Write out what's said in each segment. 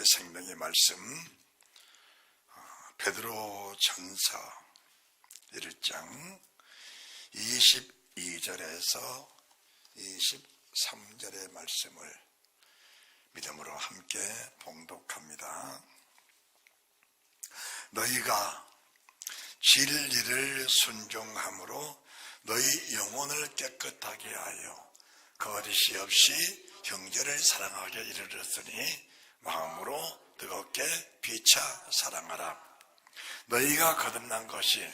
생명의 말씀 베드로 전서 1장 22절에서 23절의 말씀을 믿음으로 함께 봉독합니다. 너희가 진리를 순종함으로 너희 영혼을 깨끗하게 하여 거짓이 없이 형제를 사랑하게 이르렀으니 마음으로 뜨겁게 피차 사랑하라. 너희가 거듭난 것이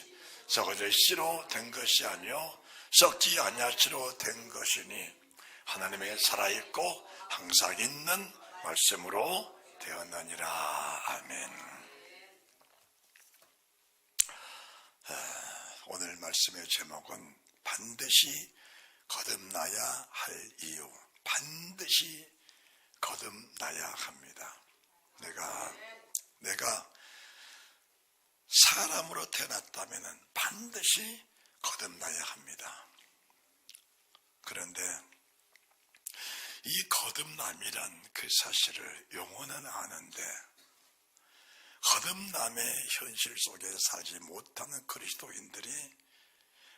썩어질 씨로 된 것이 아니요 썩지 아니할 씨로 된 것이니 하나님의 살아있고 항상 있는 말씀으로 되었느니라. 아멘. 오늘 말씀의 제목은 반드시 거듭나야 할 이유. 반드시 거듭나야 합니다. 내가 사람으로 태어났다면 반드시 거듭나야 합니다. 그런데 이 거듭남이란 그 사실을 용어는 아는데 거듭남의 현실 속에 살지 못하는 그리스도인들이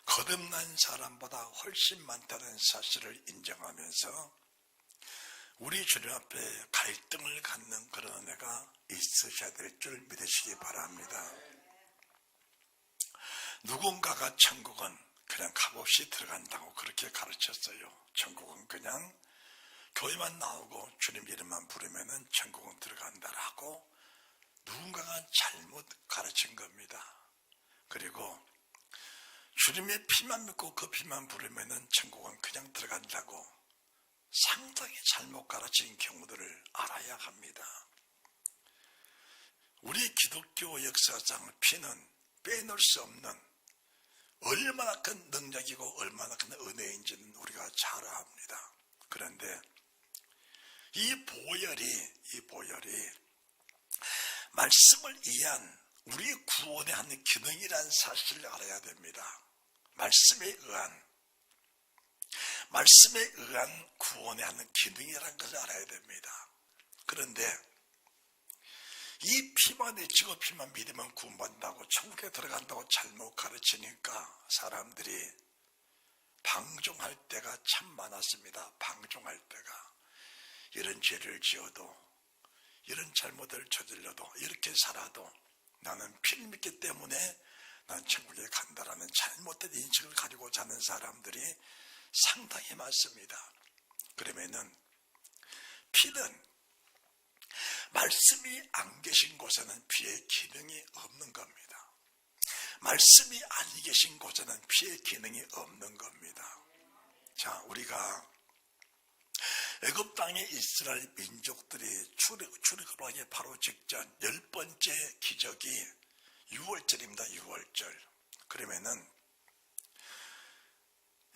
거듭난 사람보다 훨씬 많다는 사실을 인정하면서 우리 주님 앞에 갈등을 갖는 그런 은혜가 있으셔야 될 줄 믿으시기 바랍니다. 누군가가 천국은 그냥 값없이 들어간다고 그렇게 가르쳤어요. 천국은 그냥 교회만 나오고 주님 이름만 부르면 천국은 들어간다라고 누군가가 잘못 가르친 겁니다. 그리고 주님의 피만 믿고 그 피만 부르면 천국은 그냥 들어간다고 상당히 잘못 가르친 경우들을 알아야 합니다. 우리 기독교 역사상 피는 빼놓을 수 없는 얼마나 큰 능력이고 얼마나 큰 은혜인지는 우리가 잘 압니다. 그런데 이 보혈이 말씀을 이해한 우리 구원의 한 기능이라는 사실을 알아야 됩니다. 말씀에 의한 구원의 한 기능이라는 것을 알아야 됩니다. 그런데 이 피만 내치고 피만 믿으면 구원받는다고 천국에 들어간다고 잘못 가르치니까 사람들이 방종할 때가 참 많았습니다. 방종할 때가. 이런 죄를 지어도 이런 잘못을 저질러도 이렇게 살아도 나는 피를 믿기 때문에 난 천국에 간다라는 잘못된 인식을 가지고 사는 사람들이 상당히 많습니다. 그러면은 피는 말씀이 안 계신 곳에는 피의 기능이 없는 겁니다. 말씀이 안 계신 곳에는 피의 기능이 없는 겁니다. 자, 우리가 애굽 땅에 이스라엘 민족들이 출애굽하기 바로 직전 10번째 기적이 6월절입니다. 6월절. 그러면은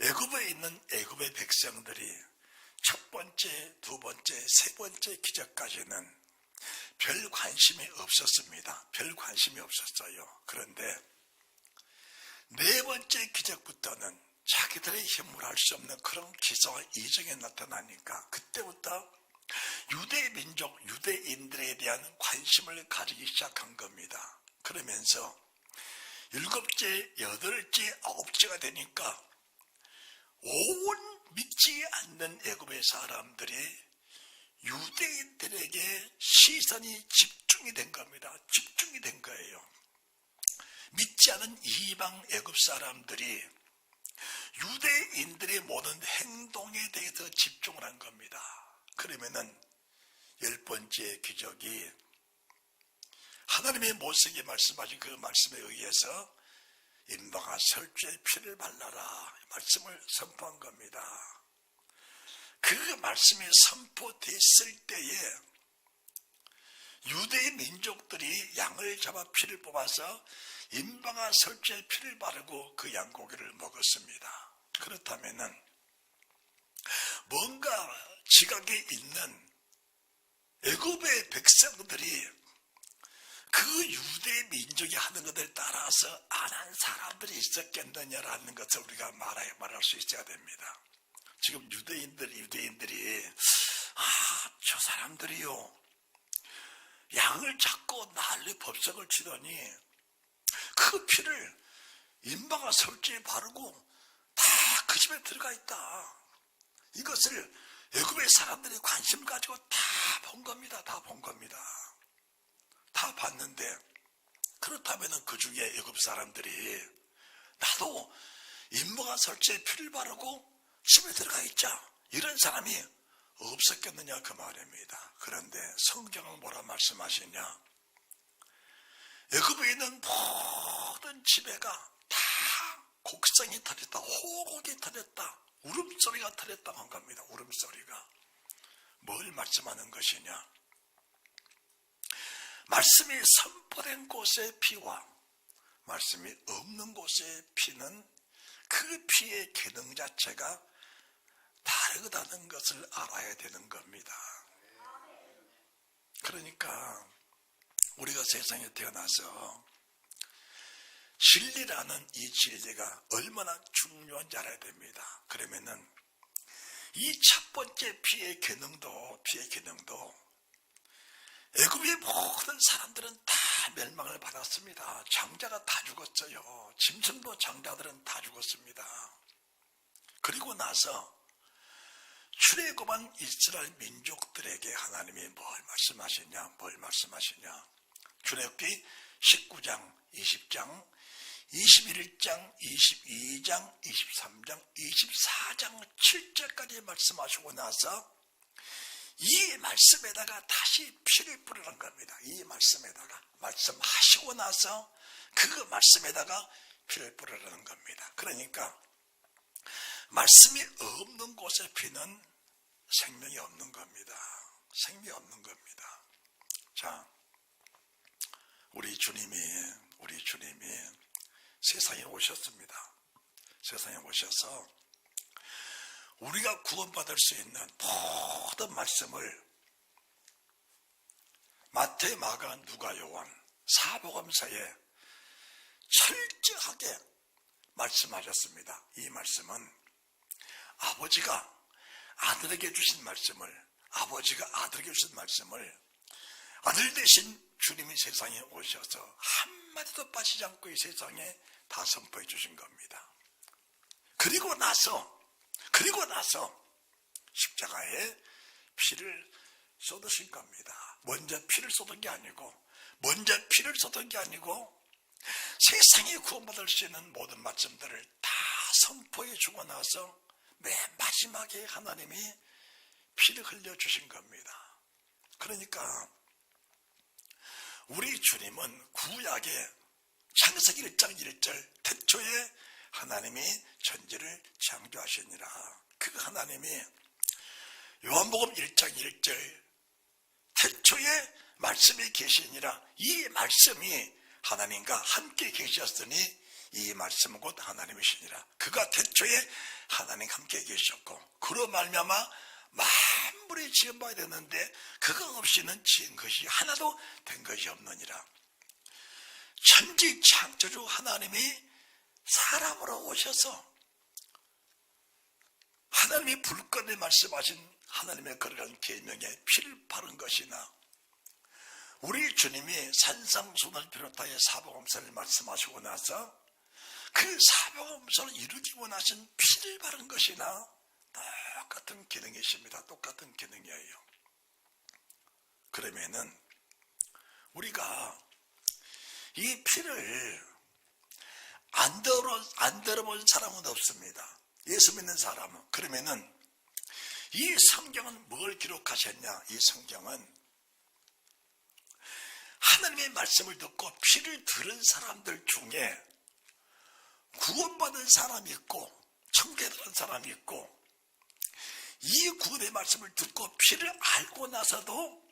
애굽에 있는 애굽의 백성들이 첫 번째, 두 번째, 세 번째 기적까지는 별 관심이 없었습니다. 별 관심이 없었어요. 그런데 네 번째 기적부터는 자기들의 힘으로 할 수 없는 그런 기사와 이적이 나타나니까 그때부터 유대 민족, 유대인들에 대한 관심을 가지기 시작한 겁니다. 그러면서 7째, 8째, 9째가 되니까 온 믿지 않는 애굽의 사람들이 유대인들에게 시선이 집중이 된 겁니다. 집중이 된 거예요. 믿지 않은 이방 애굽 사람들이 유대인들의 모든 행동에 대해서 집중을 한 겁니다. 그러면은 10번째 기적이 하나님의 모세에게 말씀하신 그 말씀에 의해서 인방아 설주에 피를 발라라 말씀을 선포한 겁니다. 그 말씀이 선포됐을 때에 유대 민족들이 양을 잡아 피를 뽑아서 인방아 설주에 피를 바르고 그 양고기를 먹었습니다. 그렇다면은 뭔가 지각에 있는 애굽의 백성들이 그 유대 민족이 하는 것을 따라서 안 한 사람들이 있었겠느냐라는 것을 우리가 말할 수 있어야 됩니다. 지금 유대인들이 저 사람들이요 양을 잡고 난리 법석을 치더니 그 피를 인방아 설주에 바르고 다 그 집에 들어가 있다. 이것을 애굽의 사람들이 관심 가지고 다 본 겁니다. 다 본 겁니다. 다 봤는데, 그렇다면 그 중에 애굽 사람들이 나도 인방아 설주에 피를 바르고 집에 들어가 있자, 이런 사람이 없었겠느냐 그 말입니다. 그런데 성경은 뭐라 말씀하시냐? 애굽에 있는 모든 집에가 다 곡성이 터졌다, 호곡이 터졌다, 울음소리가 터졌다고 한 겁니다. 울음소리가. 뭘 말씀하는 것이냐? 말씀이 선포된 곳의 피와 말씀이 없는 곳의 피는 그 피의 기능 자체가 다르다는 것을 알아야 되는 겁니다. 그러니까 우리가 세상에 태어나서 진리라는 이 진리가 얼마나 중요한지 알아야 됩니다. 그러면은 이 첫 번째 피의 기능도 애굽의 모든 사람들은 다 멸망을 받았습니다. 장자가 다 죽었어요. 짐승도 장자들은 다 죽었습니다. 그리고 나서 출애굽한 이스라엘 민족들에게 하나님이 뭘 말씀하시냐? 출애굽기 19장, 20장, 21장, 22장, 23장, 24장 7절까지 말씀하시고 나서 이 말씀에다가 다시 피를 뿌리는 겁니다. 이 말씀에다가 말씀하시고 나서 그 말씀에다가 피를 뿌리는 겁니다. 그러니까 말씀이 없는 곳에 피는 생명이 없는 겁니다. 생명이 없는 겁니다. 자, 우리 주님이 세상에 오셨습니다. 세상에 오셔서 우리가 구원받을 수 있는 모든 말씀을 마태, 마가, 누가, 요한, 사복음서에 철저하게 말씀하셨습니다. 이 말씀은 아버지가 아들에게 주신 말씀을, 아들 대신 주님이 세상에 오셔서 한마디도 빠지지 않고 이 세상에 다 선포해 주신 겁니다. 그리고 나서 십자가에 피를 쏟으신 겁니다. 먼저 피를 쏟은 게 아니고 세상에 구원받을 수 있는 모든 말씀들을 다 선포해 주고 나서 맨 마지막에 하나님이 피를 흘려주신 겁니다. 그러니까 우리 주님은 구약의 창세기 1장 1절 태초에 하나님이 천지를 창조하시니라. 그 하나님이 요한복음 1장 1절 태초에 말씀이 계시니라. 이 말씀이 하나님과 함께 계셨으니 이 말씀은 곧 하나님이시니라. 그가 태초에 하나님과 함께 계셨고 그로 말미암아 만물이 지음받아야 되는데 그거 없이는 지은 것이 하나도 된 것이 없느니라. 천지 창조주 하나님이 사람으로 오셔서 하나님이 불건에 말씀하신 하나님의 거룩한 계명에 피를 바른 것이나 우리 주님이 산상순을 비롯하여 사복음서를 말씀하시고 나서 그 사복음서를 이루기 원하신 피를 바른 것이나 똑같은 기능이십니다. 똑같은 기능이에요. 그러면은 우리가 이 피를 안 들어본 사람은 없습니다. 예수 믿는 사람은. 그러면은 이 성경은 뭘 기록하셨냐? 이 성경은 하나님의 말씀을 듣고 피를 들은 사람들 중에 구원받은 사람이 있고 천국에 들어간 사람이 있고 이 구원의 말씀을 듣고 피를 알고 나서도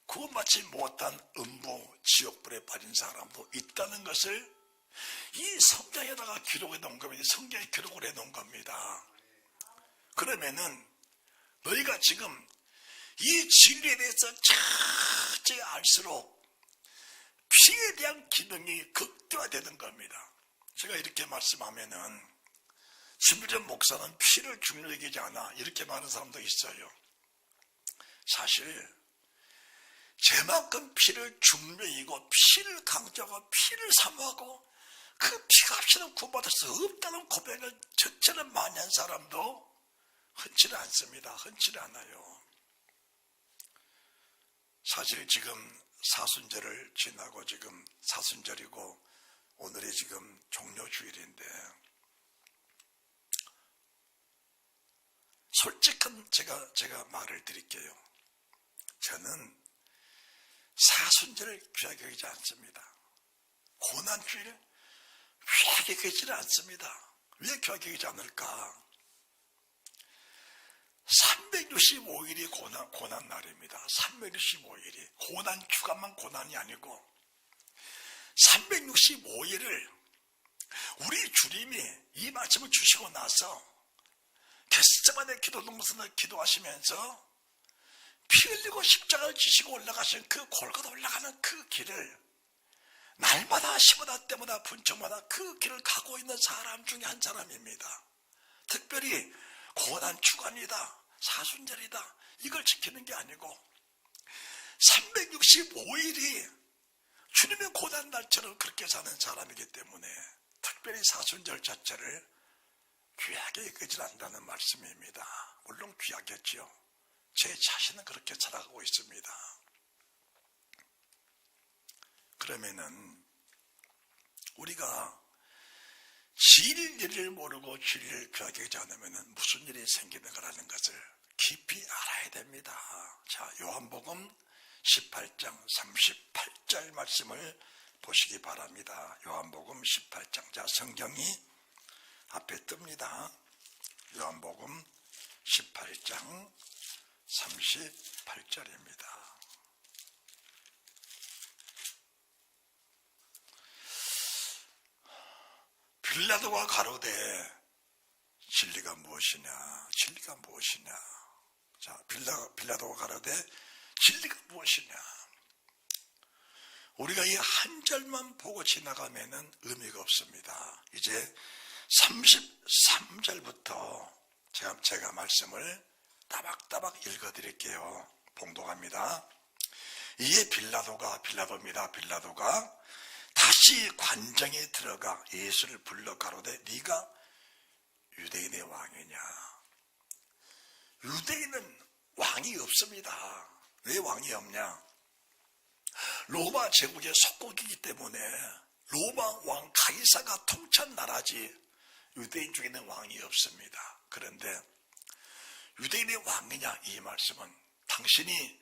구원받지 못한 음부 지옥불에 빠진 사람도 있다는 것을 이 성경에다가 기록해 놓은 겁니다. 성경에 기록을 해 놓은 겁니다. 그러면은 너희가 지금 이 진리에 대해서 자세히 알수록 피에 대한 기능이 극대화되는 겁니다. 제가 이렇게 말씀하면은 심지어 목사는 피를 중요하게 여기지 않아 이렇게 말하는 사람도 있어요. 사실 제만큼 피를 중매이고 피를 강조하고 피를 사모하고 그 피가 없이는 구원받을 수 없다는 고백을 전체는 많이 한 사람도 흔치는 않습니다. 흔치는 않아요. 사실 지금 사순절을 지나고 지금 사순절이고 오늘이 지금 종료주일인데 솔직한 제가 말을 드릴게요. 저는 사순절을 귀하게 여기지 않습니다. 고난주일을 귀하게 여기지는 않습니다. 왜 귀하게 여기지 않을까? 365일이 고난 날입니다. 365일이 고난 주간만 고난이 아니고 365일을 우리 주님이 이 말씀을 주시고 나서 겟세마네 기도 동산을 기도하시면서 피 흘리고 십자가를 지시고 올라가신 그 골고다 올라가는 그 길을 날마다 시마다 때마다 분청마다 그 길을 가고 있는 사람 중에 한 사람입니다. 특별히 고난 주간이다, 사순절이다 이걸 지키는 게 아니고 365일이 주님의 고난 날처럼 그렇게 사는 사람이기 때문에 특별히 사순절 자체를 귀하게 여기지 않는다는 말씀입니다. 물론 귀하겠지요. 제 자신은 그렇게 살아가고 있습니다. 그러면은 우리가 진리를 모르고 진리를 귀하게 여기지 않으면 무슨 일이 생기는 거라는 것을 깊이 알아야 됩니다. 자, 요한복음 18장 38절 말씀을 보시기 바랍니다. 요한복음 18장. 자, 성경이 앞에 뜹니다. 요한복음 18장 38절입니다. 빌라도가 가로되 진리가 무엇이냐? 진리가 무엇이냐? 자, 빌라도가 가로되 진리가 무엇이냐? 우리가 이 한 절만 보고 지나가면은 의미가 없습니다. 이제 33절부터 제가 말씀을 따박따박 읽어드릴게요. 봉독합니다. 이에 빌라도가 다시 관정에 들어가 예수를 불러 가로되 네가 유대인의 왕이냐? 유대인은 왕이 없습니다. 왜 왕이 없냐? 로마 제국의 속국이기 때문에 로마 왕 가이사가 통치한 나라지 유대인 중에는 왕이 없습니다. 그런데 유대인의 왕이냐? 이 말씀은 당신이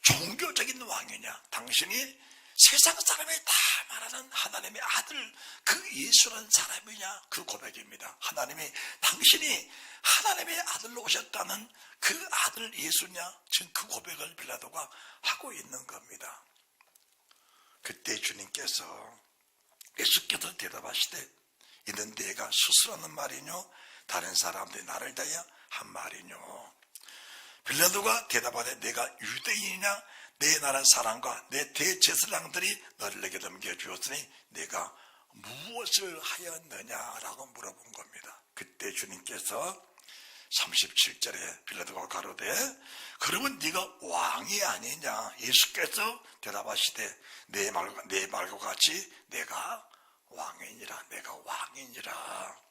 종교적인 왕이냐? 당신이 세상 사람이 다 말하는 하나님의 아들 그 예수라는 사람이냐? 그 고백입니다. 하나님이 당신이 하나님의 아들로 오셨다는 그 아들 예수냐? 지금 그 고백을 빌라도가 하고 있는 겁니다. 그때 주님께서 예수께서 대답하시되 이는 내가 스스로 하는 말이뇨 다른 사람들이 나를 대하여 한 말이뇨. 빌라도가 대답하되 내가 유대인이냐? 내 나라 사람과 내 대제사장들이 너를 내게 넘겨주었으니 내가 무엇을 하였느냐라고 물어본 겁니다. 그때 주님께서 37절에 빌라도가 가로되 그러면 네가 왕이 아니냐? 예수께서 대답하시되 내 말과 같이 내가 왕이니라. 내가 왕이니라.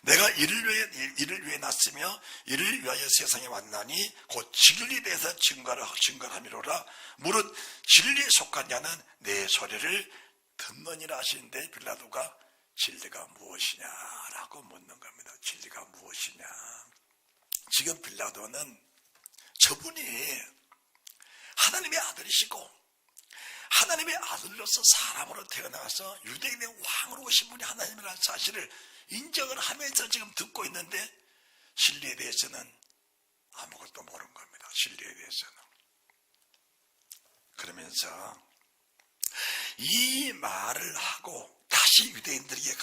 내가 이를 위해 났으며 이를 위하여 세상에 왔나니 곧 진리에 대해서 증거함이로라. 무릇 진리에 속한 자는 내 소리를 듣느니라 하시는데 빌라도가 진리가 무엇이냐라고 묻는 겁니다. 진리가 무엇이냐? 지금 빌라도는 저분이 하나님의 아들이시고 하나님의 아들로서 사람으로 태어나서 유대인의 왕으로 오신 분이 하나님이라는 사실을 인정을 하면서 지금 듣고 있는데 진리에 대해서는 아무것도 모르는 겁니다. 진리에 대해서는. 그러면서 이 말을 하고 다시 유대인들에게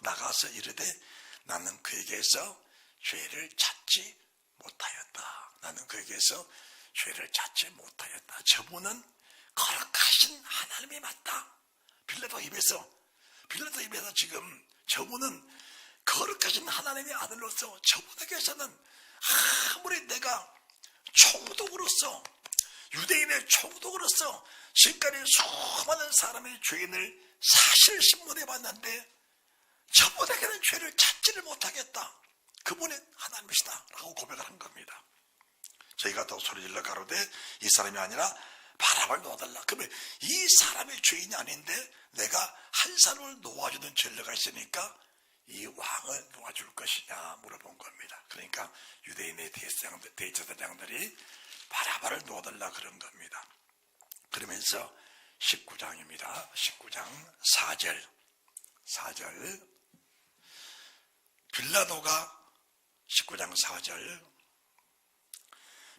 나가서 이르되 나는 그에게서 죄를 찾지 못하였다. 나는 그에게서 죄를 찾지 못하였다. 저분은 거룩하신 하나님이 맞다. 빌라도 입에서 지금 저분은 거룩하신 하나님의 아들로서 저분에게서는 아무리 내가 총독으로서 유대인의 총독으로서 지금까지 수많은 사람의 죄인을 사실신문해 봤는데 저분에게는 죄를 찾지를 못하겠다. 그분이 하나님이시다 라고 고백을 한 겁니다. 저희가 더 소리질러 가로되 이 사람이 아니라 바람을 놓아달라. 그러면 이 사람의 죄인이 아닌데 내가 한 사람을 놓아주는 전례가 있으니까 이 왕을 놓아줄 것이냐 물어본 겁니다. 그러니까 유대인의 대제사장들이 바라바를 놓아달라 그런 겁니다. 그러면서 19장입니다. 19장 4절 빌라도가 19장 4절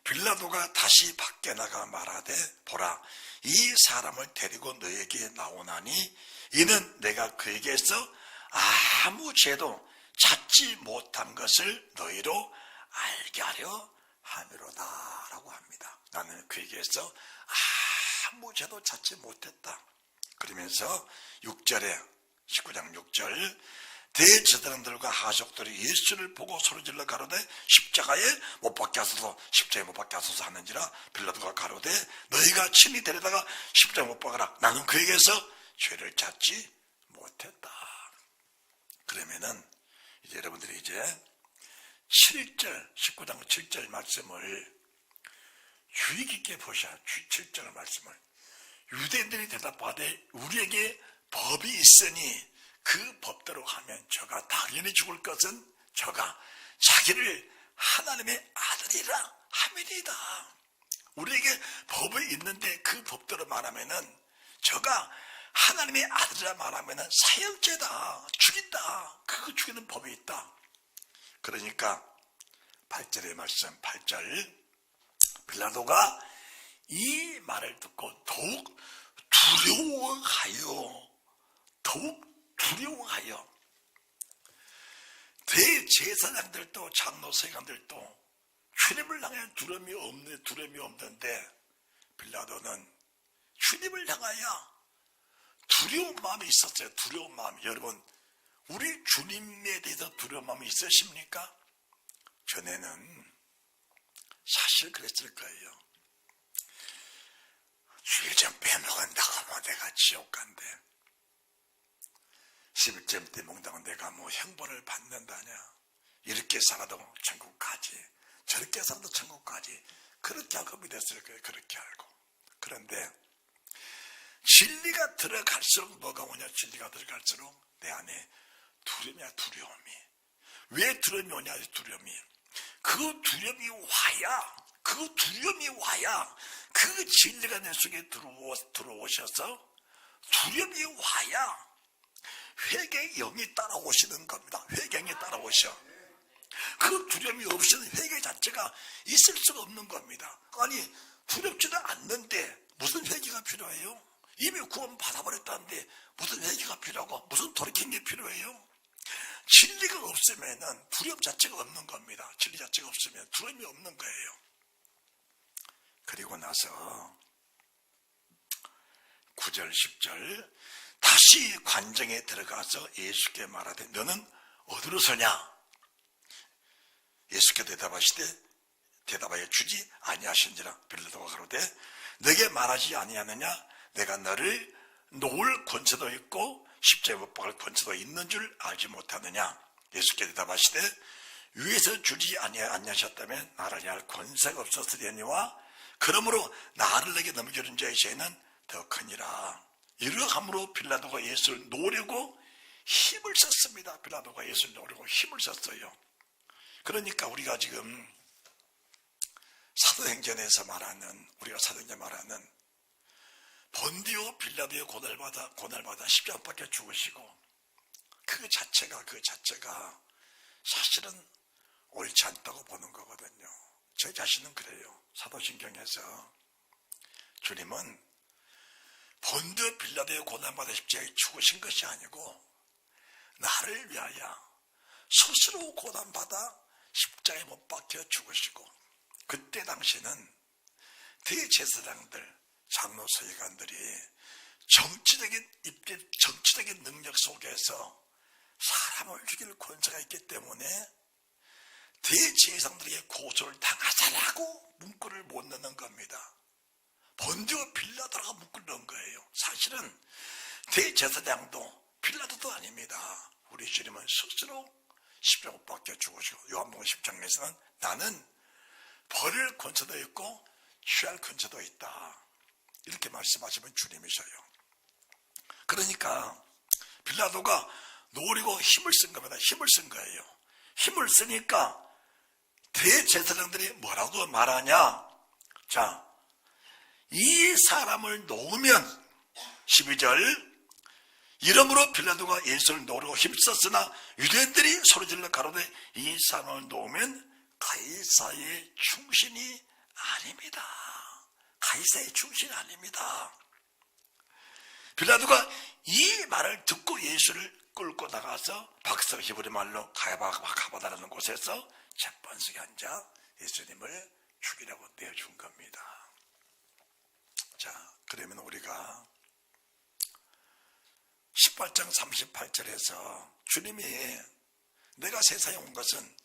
빌라도가 다시 밖에 나가 말하되 보라 이 사람을 데리고 너에게 나오나니 이는 내가 그에게서 아무 죄도 찾지 못한 것을 너희로 알게 하려 함이로다 라고 합니다. 나는 그에게서 아무 죄도 찾지 못했다. 그러면서 6절에 19장 6절 대제사장들과 하족들이 예수를 보고 소리질러 가로되 십자가에 못 박게 하소서 십자가에 못 박게 하소서 하는지라 빌라도가 가로되 너희가 친히 데려다가 십자가에 못 박아라. 나는 그에게서 죄를 찾지 못했다. 그러면은 이제 여러분들이 이제 7절 19장 7절 말씀을 주의 깊게 보셔야 7절 말씀을 유대인들이 대답하되 우리에게 법이 있으니 그 법대로 하면 저가 당연히 죽을 것은 저가 자기를 하나님의 아들이라 함이니이다. 우리에게 법이 있는데 그 법대로 말하면은 저가 하나님의 아들이라 말하면은 사형죄다. 죽인다. 그거 죽이는 법이 있다. 그러니까 8절의 말씀 8절 빌라도가 이 말을 듣고 더욱 두려워하여 대제사장들도 장로 서기관들도 주님을 향해 두려움이 없는데 빌라도는 주님을 향하여 두려운 마음이 있었어요. 두려운 마음. 여러분 우리 주님에 대해서 두려운 마음이 있으십니까? 전에는 사실 그랬을 거예요. 주일 좀 빼먹은다고 하면 내가 지옥 간대. 11점 때 먹다가 내가 뭐 형벌을 받는다냐. 이렇게 살아도 천국 가지. 저렇게 살아도 천국 가지. 그렇게 하고 믿었을 거예요. 그렇게 알고. 그런데 진리가 들어갈수록 뭐가 오냐. 진리가 들어갈수록 내 안에 두려움이야. 두려움이. 왜 두려움이 오냐. 두려움이. 그 두려움이 와야 그 진리가 내 속에 들어오셔서 두려움이 와야 회개의 영이 따라오시는 겁니다. 회개의 영이 따라오셔. 그 두려움이 없이는 회개 자체가 있을 수가 없는 겁니다. 아니 두렵지도 않는데 무슨 회개가 필요해요? 이미 구원 받아버렸다는데 무슨 회개가 필요하고 무슨 돌이킨 게 필요해요? 진리가 없으면 두려움 자체가 없는 겁니다. 진리 자체가 없으면 두려움이 없는 거예요. 그리고 나서 9절 10절 다시 관정에 들어가서 예수께 말하되 너는 어디로 서냐? 예수께 대답하여 주지 아니하신지라. 빌라도가 가로되 너에게 말하지 아니하느냐? 내가 너를 놓을 권세도 있고 십자가에 못 박을 권세도 있는 줄 알지 못하느냐? 예수께 대답하시되 위에서 주지 아니하셨다면 나를 향할 권세가 없었으려니와 그러므로 나를 내게 넘겨준 자의 죄는 더 크니라. 이러함으로 빌라도가 예수를 놓으려고 힘을 썼습니다. 빌라도가 예수를 놓으려고 힘을 썼어요. 그러니까 우리가 지금 사도행전에서 말하는 본디오 빌라도의 고날받아 십자가 못 박혀 죽으시고 그 자체가 사실은 옳지 않다고 보는 거거든요. 저 자신은 그래요. 사도신경에서 주님은 본디오 빌라도의 고난받아 십자가에 죽으신 것이 아니고 나를 위하여 스스로 고난받아 십자가에 못 박혀 죽으시고 그때 당시는 대제사장들, 장로 서기관들이 정치적인 능력 속에서 사람을 죽일 권세가 있기 때문에 대제사장들에게 고소를 당하자라고 문구를 못 넣는 겁니다. 본디오 빌라도라고 묶는 거예요. 사실은 대제사장도 빌라도도 아닙니다. 우리 주님은 스스로 십자가 못 박혀 죽으시고 요한복음 10장에서는 나는 벌을 권세도 있고 취할 권세도 있다, 이렇게 말씀하시면 주님이셔요. 그러니까 빌라도가 노리고 힘을 쓴 겁니다. 힘을 쓴 거예요. 힘을 쓰니까 대제사장들이 뭐라고 말하냐? 자, 이 사람을 놓으면 12절 이러므로 빌라도가 예수를 노리고 힘썼으나 유대인들이 소리질러 가로되 이 사람을 놓으면 가이사의 충신이 아닙니다. 가이사의 충신이 아닙니다. 빌라도가 이 말을 듣고 예수를 끌고 나가서 박석 히브리 말로 가바다라는 곳에서 재판석에 앉아 예수님을 죽이라고 내어준 겁니다. 자, 그러면 우리가 18장 38절에서 주님이 내가 세상에 온 것은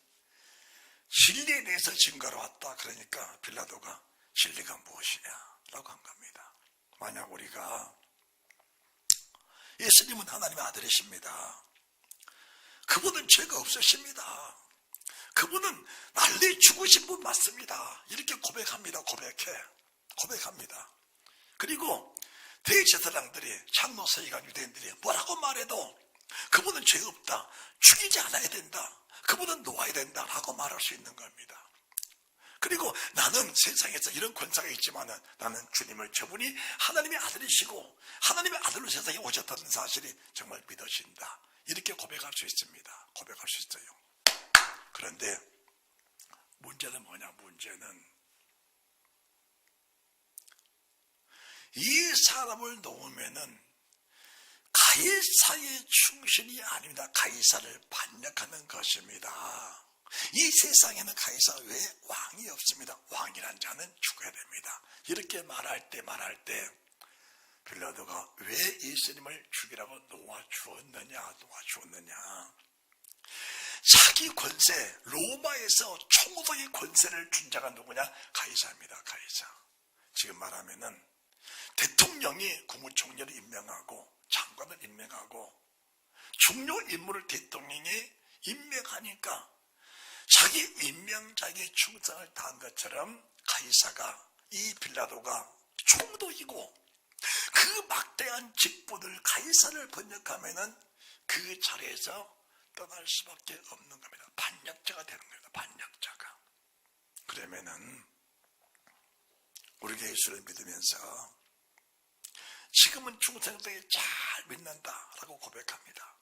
진리에 대해서 증거로 왔다, 그러니까 빌라도가 진리가 무엇이냐 라고 한 겁니다. 만약 우리가 예수님은 하나님의 아들이십니다. 그분은 죄가 없으십니다. 그분은 난리 죽으신 분 맞습니다. 이렇게 고백합니다. 고백합니다. 그리고 대제사장들이 장로 서기관 유대인들이 뭐라고 말해도 그분은 죄 없다, 죽이지 않아야 된다, 그분은 놓아야 된다 라고 말할 수 있는 겁니다. 그리고 나는 세상에서 이런 권세가 있지만은 나는 주님을, 저분이 하나님의 아들이시고 하나님의 아들로 세상에 오셨다는 사실이 정말 믿어진다, 이렇게 고백할 수 있습니다. 고백할 수 있어요. 그런데 문제는 뭐냐? 문제는 이 사람을 놓으면은 가이사의 충신이 아닙니다. 가이사를 반역하는 것입니다. 이 세상에는 가이사 외에 왕이 없습니다. 왕이란 자는 죽어야 됩니다. 이렇게 말할 때 빌라도가 왜 예수님을 죽이라고 놓아주었느냐? 자기 권세, 로마에서 총독의 권세를 준 자가 누구냐? 가이사입니다. 가이사. 지금 말하면은 대통령이 국무총리를 임명하고 장관을 임명하고 중요 인물을 대통령이 임명하니까 자기 임명자에게 충성을 다한 것처럼 가이사가, 이 빌라도가 총독이고 그 막대한 직분을, 가이사를 번역하면은 그 자리에서 떠날 수밖에 없는 겁니다. 반역자가 되는 겁니다. 반역자가. 그러면은 우리가 예수를 믿으면서 지금은 충성되게 잘 믿는다라고 고백합니다.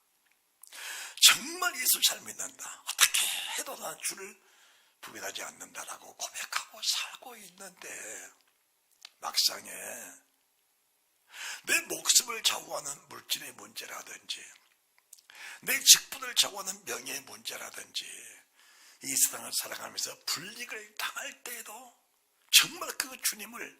정말 예수 잘 믿는다, 어떻게 해도 난 주를 부인하지 않는다라고 고백하고 살고 있는데 막상에 내 목숨을 좌우하는 물질의 문제라든지 내 직분을 좌우하는 명예의 문제라든지 이 세상을 살아가면서 불이익을 당할 때에도 정말 그 주님을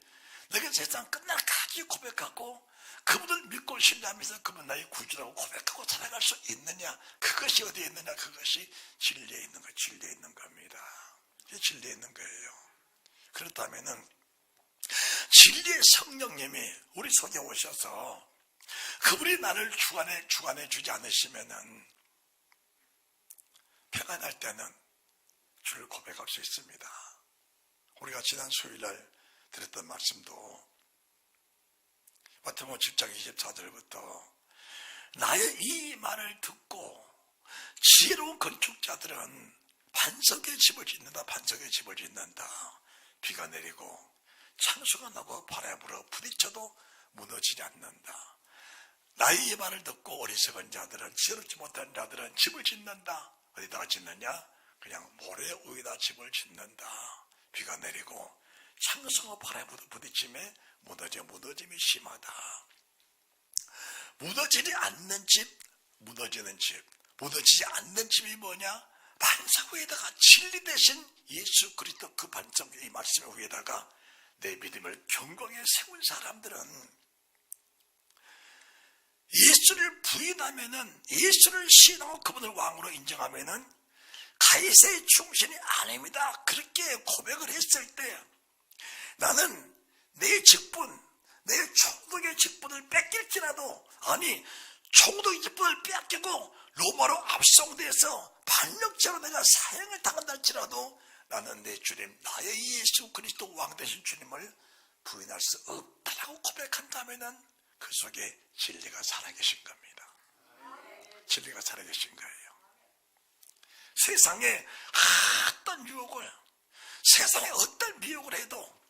내가 세상 끝날까지 고백하고 그분을 믿고 신뢰하면서 그분 나의 구주라고 고백하고 살아갈 수 있느냐? 그것이 어디에 있느냐? 그것이 진리에 있는 거, 진리에 있는 겁니다. 진리에 있는 거예요. 그렇다면은 진리의 성령님이 우리 속에 오셔서 그분이 나를 주관해 주지 않으시면은 패가 날 때는 주를 고백할 수 있습니다. 우리가 지난 수요일날 드렸던 말씀도 마태복음 10장 24절부터 나의 이 말을 듣고 지혜로운 건축자들은 반석에 집을 짓는다. 반석에 집을 짓는다. 비가 내리고 창수가 나고 바람이 불어 부딪혀도 무너지지 않는다. 나의 이 말을 듣고 어리석은 자들은, 지혜롭지 못한 자들은 집을 짓는다. 어디다가 짓느냐? 그냥 모래 위에다 집을 짓는다. 비가 내리고 창수가 바람에 부딪힘에 무너짐이 심하다. 무너지지 않는 집, 무너지는 집. 무너지지 않는 집이 뭐냐? 반석 위에다가 진리 대신 예수 그리스도 그 반석, 이 말씀 위에다가 내 믿음을 경공에 세운 사람들은 예수를 부인하면은, 예수를 신하고 그분을 왕으로 인정하면은 가이사의 충신이 아닙니다. 그렇게 고백을 했을 때 나는 내 직분, 아니 총독의 직분을 빼앗기고 로마로 압송돼서 반역죄로 내가 사형을 당한다 할지라도 나는 내 주님, 나의 예수 그리스도 왕 되신 주님을 부인할 수 없다라고 고백한다면은 그 속에 진리가 살아계신 겁니다. 진리가 살아계신 거예요. 세상에 어떤 유혹을, 세상에 어떤 미혹을 해도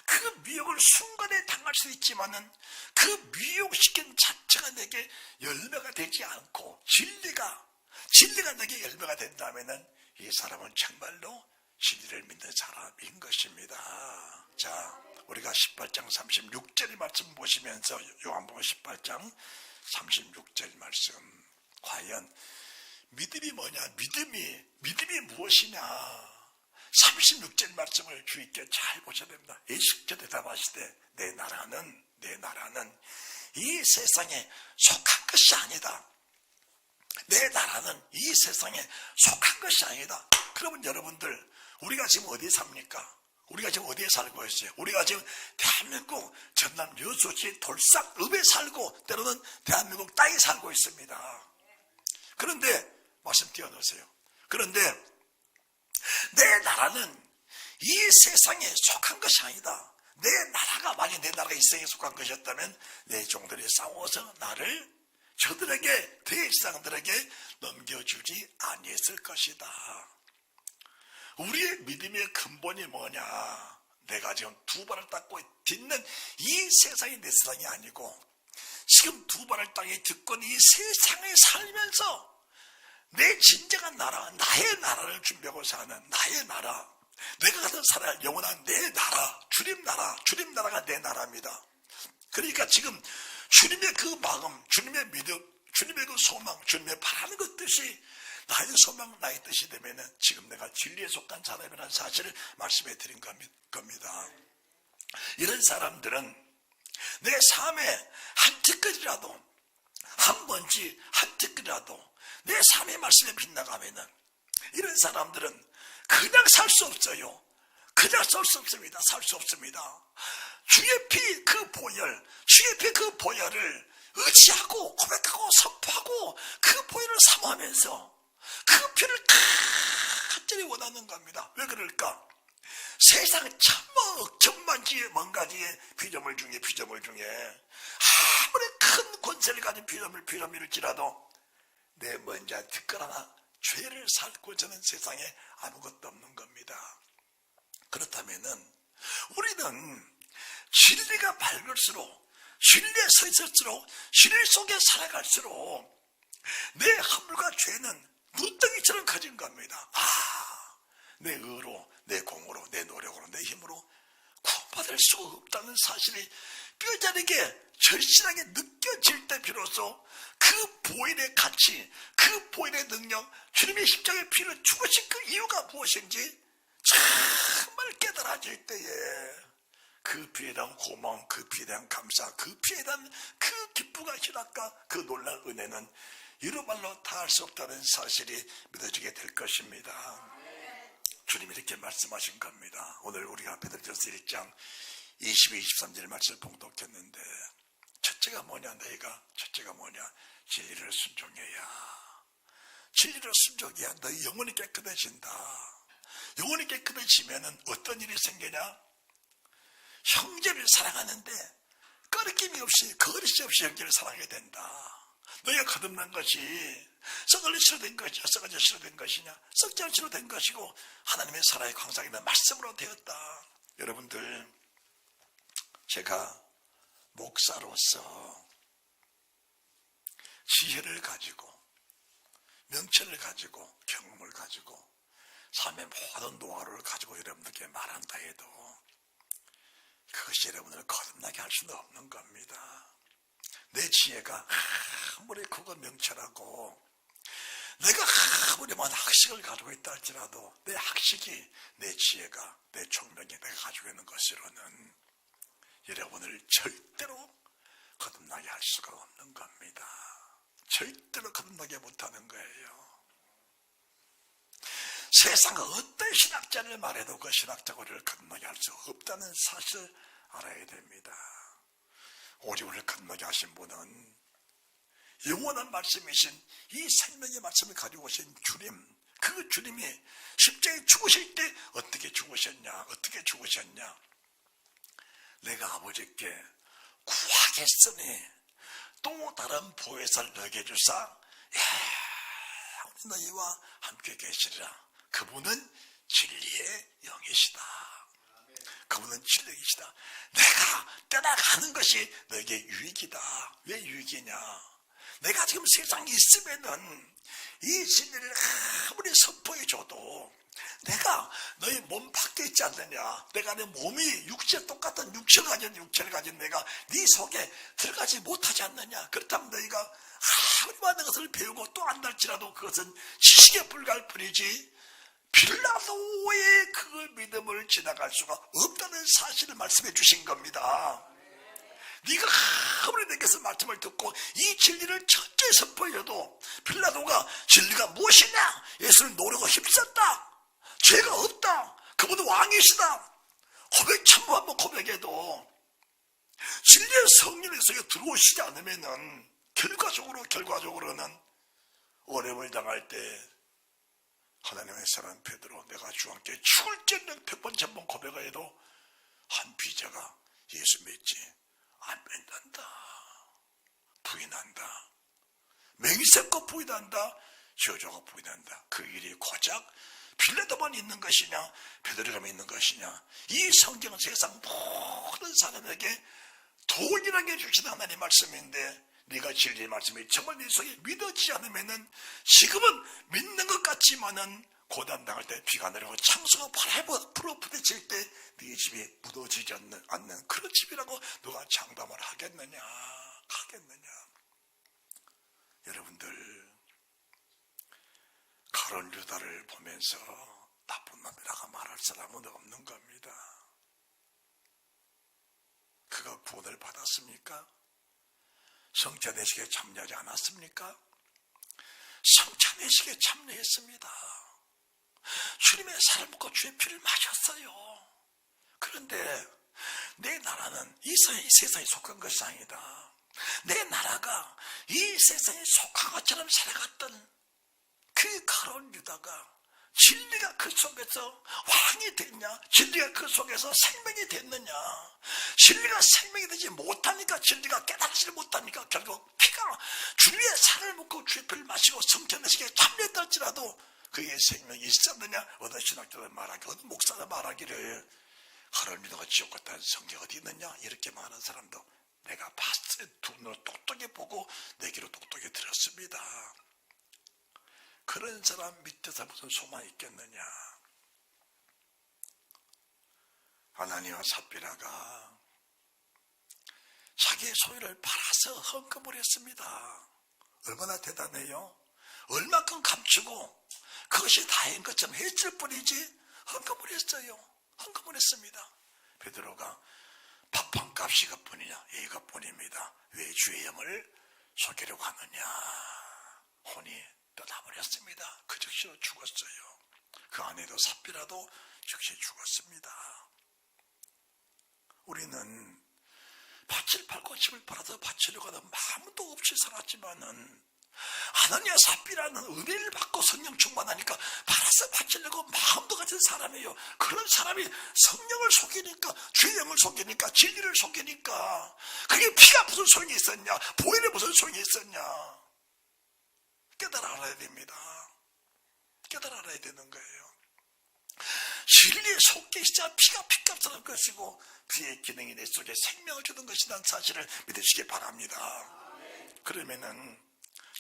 그 미혹을 순간에 당할 수 있지만은 그 미혹시킨 자체가 내게 열매가 되지 않고 진리가 내게 열매가 된다면은 이 사람은 정말로 진리를 믿는 사람인 것입니다. 자, 우리가 18장 36절 말씀 보시면서 요한복음 18장 36절 말씀, 과연 믿음이 뭐냐? 믿음이 무엇이냐? 36절 말씀을 주의깊게 잘 보셔야 됩니다. 예수께서 대답하시되 내 나라는 이 세상에 속한 것이 아니다. 내 나라는 이 세상에 속한 것이 아니다. 그러면 여러분들, 우리가 지금 어디에 삽니까? 우리가 지금 어디에 살고 있어요? 우리가 지금 대한민국 전남 여수시 돌삭읍에 살고 때로는 대한민국 땅에 살고 있습니다. 그런데 말씀 띄워놓으세요. 그런데 내 나라는 이 세상에 속한 것이 아니다. 내 나라가 만약 내 나라가 이 세상에 속한 것이었다면 내 종들이 싸워서 나를 저들에게, 대제사장들에게 넘겨주지 아니했을 것이다. 우리의 믿음의 근본이 뭐냐? 내가 지금 두 발을 닦고 딛는 이 세상이 내 세상이 아니고 지금 두 발을 땅에 딛고 이 세상에 살면서 내 진정한 나라, 나의 나라를 준비하고 사는 나의 나라, 내가 가서 살아야 할 영원한 내 나라, 주님 나라가 내 나라입니다. 그러니까 지금 주님의 그 마음, 주님의 믿음, 주님의 그 소망, 주님의 바라는 것 뜻이 나의 소망, 나의 뜻이 되면은 지금 내가 진리에 속한 사람이라는 사실을 말씀해 드린 겁니다. 이런 사람들은 내 삶에 한 티끌이라도, 한 번지 한 티끌이라도 내 삶의 말씀에 빗나가면은 이런 사람들은 그냥 살 수 없어요. 그냥 살 수 없습니다. 살 수 없습니다. 주의 피 그 보혈, 주의 피 그 보혈을 의지하고 고백하고 선포하고 그 보혈을 사모하면서 그 피를 간절히 원하는 겁니다. 왜 그럴까? 세상 천만지의 먼가지의 피조물 중에 아무리 큰 권세를 가진 피조물일지라도 내 먼저 티끌하나 죄를 살고 저는 세상에 아무것도 없는 겁니다. 그렇다면은 우리는 진리가 밝을수록, 진리에 서 있을수록, 진리 속에 살아갈수록 내 허물과 죄는 눈덩이처럼 커진 겁니다. 내 의로, 내 공으로, 내 노력으로, 내 힘으로 구원받을 수가 없다는 사실이 뼈저리게 절실하게 느껴질 때 비로소 그 보혈의 가치, 그 보혈의 능력, 주님의 십자가의 피를 죽으신 그 이유가 무엇인지 정말 깨달아질 때에 그 피에 대한 고마움, 그 피에 대한 감사, 그 피에 대한 그 기쁨과 희락과 그 놀라운 은혜는 이루 말로 다 할 수 없다는 사실이 믿어지게 될 것입니다. 주님이 이렇게 말씀하신 겁니다. 오늘 우리가 베드로전서 1장 22, 23절 말씀을 봉독했는데 첫째가 뭐냐? 첫째가 뭐냐? 진리를 순종해야. 진리를 순종해야 너희 영혼이 깨끗해진다. 영혼이 깨끗해지면은 어떤 일이 생기냐? 형제를 사랑하는데 꺼리낌이 없이, 거리낌 없이 형제를 사랑하게 된다. 너희가 거듭난 것이 썩을리 치료된 것이냐, 썩어져 치료된 것이냐, 썩지 않은 치료된 것이고 하나님의 사랑의 광상이면 말씀으로 되었다. 여러분들, 제가 목사로서 지혜를 가지고, 명철을 가지고, 경험을 가지고, 삶의 모든 노하우를 가지고 여러분들께 말한다 해도 그것이 여러분을 거듭나게 할 수는 없는 겁니다. 내 지혜가 아무리 크고 명철하고 내가 아무리 많은 학식을 가지고 있다 할지라도 내 학식이, 내 지혜가, 내 총명이 내가 가지고 있는 것으로는 여러분을 절대로 거듭나게 할 수가 없는 겁니다. 절대로 거듭나게 못하는 거예요. 세상 어떤 신학자를 말해도 그 신학자가 우리를 거듭나게 할 수 없다는 사실을 알아야 됩니다. 오직 우리를 거듭나게 하신 분은 영원한 말씀이신 이 생명의 말씀을 가지고 오신 주님, 그 주님이 십자가에 죽으실 때 어떻게 죽으셨냐, 어떻게 죽으셨냐. 내가 아버지께 구하겠으니 또 다른 보혜사를 너에게 주사 우리 너희와 함께 계시리라. 그분은 진리의 영이시다. 그분은 진리의 영이시다. 내가 떠나가는 것이 너에게 유익이다. 왜 유익이냐? 내가 지금 세상에 있으면은 이 진리를 아무리 선포해줘도 내가 너희 몸 밖에 있지 않느냐. 내가 내 몸이 육체 똑같은 육체를 가진 내가 네 속에 들어가지 못하지 않느냐. 그렇다면 너희가 아무리 많은 것을 배우고 또 안달지라도 그것은 지식에 불과할 뿐이지 빌라도의 그 믿음을 지나갈 수가 없다는 사실을 말씀해 주신 겁니다. 네가 아무리 내게서 말씀을 듣고 이 진리를 철저히 선포해도 빌라도가 진리가 무엇이냐? 예수를 노리고 힘썼다. 죄가 없다. 그분은 왕이시다. 천번 한번 고백해도 진리의 성령의 속에 들어오시지 않으면은 결과적으로는 어려움을 당할 때 하나님의 사랑 베드로, 내가 주와 함께 죽을 째는 100번 1000번 고백을 해도 한 비자가 예수 믿지 안 믿는다. 부인한다. 맹세코 부인한다. 저주가 부인한다. 그 일이 고작 빌라도만 있는 것이냐, 베드로가 있는 것이냐. 이 성경은 세상 모든 사람에게 도움이라게 주신 하나님의 말씀인데 네가 진리의 말씀이 정말 네 속에 믿어지지 않으면은 지금은 믿는 것 같지만은 고난당할 때 비가 내리고 창수가 풀어 부딪힐 때 네 집이 무너지지 않는 그런 집이라고 누가 장담을 하겠느냐. 여러분들, 가룟 유다를 보면서 나쁜 놈이라고 말할 사람은 없는 겁니다. 그가 구원을 받았습니까? 성찬의식에 참여하지 않았습니까? 성찬의식에 참여했습니다. 주님의 살을 먹고 주의 피를 마셨어요. 그런데 내 나라는 이 세상에 속한 것이 아니다. 내 나라가 이 세상에 속한 것처럼 살아갔던 그 가룟 유다가 진리가 그 속에서 왕이 됐냐? 진리가 그 속에서 생명이 됐느냐? 진리가 생명이 되지 못하니까, 진리가 깨닫지를 못하니까 결국 피가 주의 살을 먹고 주의 피를 마시고 성찬의식에 참여했다 할지라도 그의 생명이 있었느냐? 어느 신학자들 말하기를, 어느 목사가 말하기를 가룟 유다가 지옥 갔다는 성경 어디 있느냐? 이렇게 말하는 사람도 내가 봤어요. 두 눈으로 똑똑히 보고 내 귀로 똑똑히 들었습니다. 그런 사람 밑에서 무슨 소망이 있겠느냐? 아나니와 삽비라가 자기의 소유를 팔아서 헌금을 했습니다. 얼마나 대단해요? 얼마큼 감추고 그것이 다인 것처럼 했을 뿐이지 헌금을 했어요. 헌금을 했습니다. 베드로가 밥 한 값이 그뿐이냐? 이것뿐입니다. 왜 주의 영을 속이려고 하느냐? 혼이 떠나버렸습니다. 그 즉시로 죽었어요. 그 아내도 삽비라도 즉시 죽었습니다. 우리는 밭을 팔고 집을 팔아서 바치려고 하는 마음도 없이 살았지만은 아나니아 삽비라는 은혜를 받고 성령 충만하니까 팔아서 바치려고 마음도 같은 사람이에요. 그런 사람이 성령을 속이니까, 주의 영을 속이니까, 진리를 속이니까 그게 피가 무슨 소용이 있었냐? 보혈에 무슨 소용이 있었냐? 깨달아 알아야 됩니다. 깨달아 알아야 되는 거예요. 진리에 속계시자 피가 피값을 할 것이고 피의 기능이 내 속에 생명을 주는 것이라는 사실을 믿으시기 바랍니다. 그러면은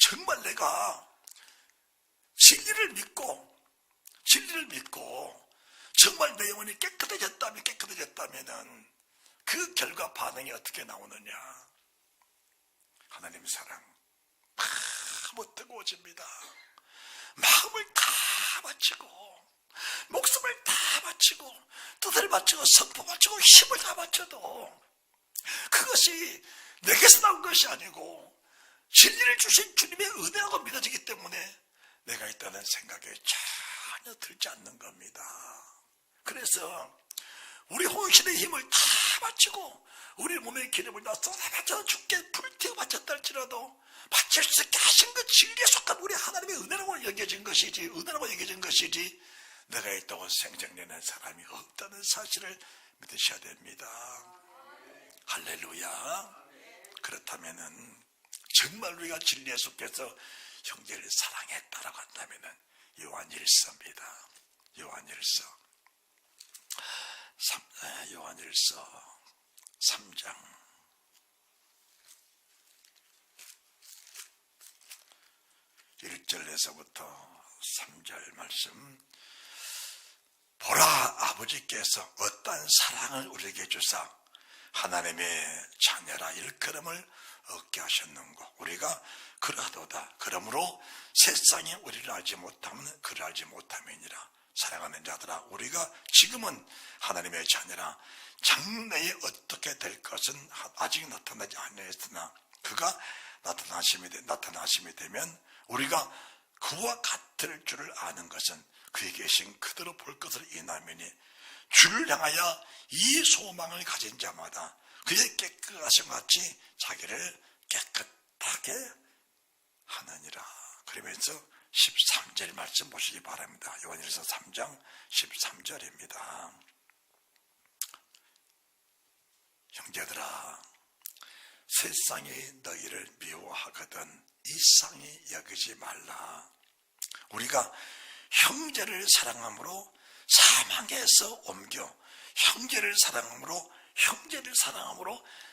정말 내가 진리를 믿고 정말 내 영혼이 깨끗해졌다면은 그 결과 반응이 어떻게 나오느냐? 하나님 사랑 너무 뜨거워집니다. 마음을 다 바치고 목숨을 다 바치고 뜻을 바치고 성품 바치고 힘을 다 바쳐도 그것이 내게서 나온 것이 아니고 진리를 주신 주님의 은혜라고 믿어지기 때문에 내가 있다는 생각에 전혀 들지 않는 겁니다. 그래서 우리 혼신의 힘을 다 바치고 우리 몸의 기름을 다 쏟아바쳐 죽게 불태워 바쳤다 할지라도 바칠 수 있게 하신 그 진리에 속한 우리 하나님의 은혜라고 여겨진 것이지, 은혜라고 여겨진 것이지 내가 있다고 생생내는 사람이 없다는 사실을 믿으셔야 됩니다. 할렐루야. 그렇다면은 정말 우리가 진리에 속해서 형제를 사랑했다라고 한다면은 요한일서입니다. 요한일서 3장 1절에서부터 3절 말씀. 보라, 아버지께서 어떠한 사랑을 우리에게 주사 하나님의 자녀라 일컬음을 얻게 하셨는고 우리가 그러하도다. 그러므로 세상이 우리를 알지 못하면 그를 알지 못함이니라. 사랑하는 자들아, 우리가 지금은 하나님의 자녀라. 장래에 어떻게 될 것은 아직 나타나지 않았으나 그가 나타나심이 되면 우리가 그와 같을 줄을 아는 것은 그에 계신 그대로 볼 것을 인하미니 주를 향하여 이 소망을 가진 자마다 그의 깨끗하신 같이 자기를 깨끗하게 하느니라. 그러면서 13절 말씀 보시기 바랍니다. 요한일서 3장 13절입니다. 형제들아, 세상이 너희를 미워하거든 이상히 여기지 말라. 우리가 형제를 사랑함으로 사망에서 옮겨 형제를 사랑함으로